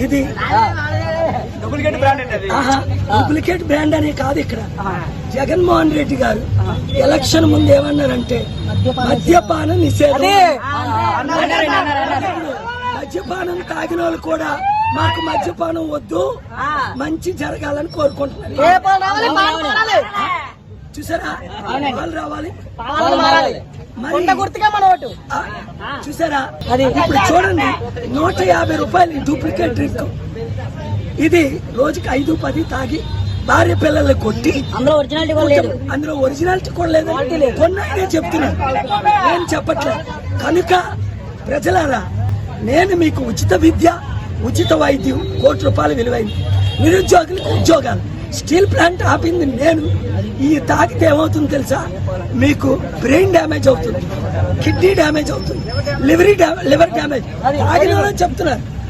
ఇది duplicate brand అనే కాదు. ఇక్కడ జగన్మోహన్ రెడ్డి గారు ఎలక్షన్ ముందు ఏమన్నారంటే మద్యపాన నిషేధం. మద్యపానం తాగిన వాళ్ళు కూడా మాకు మద్యపానం వద్దు, మంచి జరగాలని కోరుకుంటున్నారు. చూసారా, వాళ్ళు రావాలి. చూసారా, ఇప్పుడు చూడండి 150 రూపాయలు డూప్లికేట్ డ్రింక్. ఇది రోజుకి 5-10 తాగి భార్య పిల్లల్ని కొట్టి అందులో ఒరిజినాలిటీ కూడా లేదు. కొన్నాయనే చెప్తున్నాను, నేను చెప్పట్లేదు. కనుక ప్రజలారా, నేను మీకు ఉచిత విద్య, ఉచిత వైద్యం, ₹1 కోటి విలువైంది. నిరుద్యోగులకు ఉద్యోగాలు, స్టీల్ ప్లాంట్ ఆపింది నేను. ఈ తాగితే ఏమవుతుంది తెలుసా? మీకు బ్రెయిన్ డ్యామేజ్ అవుతుంది, కిడ్నీ డ్యామేజ్ అవుతుంది, లివర్ డ్యామేజ్. తాగిన వాళ్ళని చెప్తున్నారు.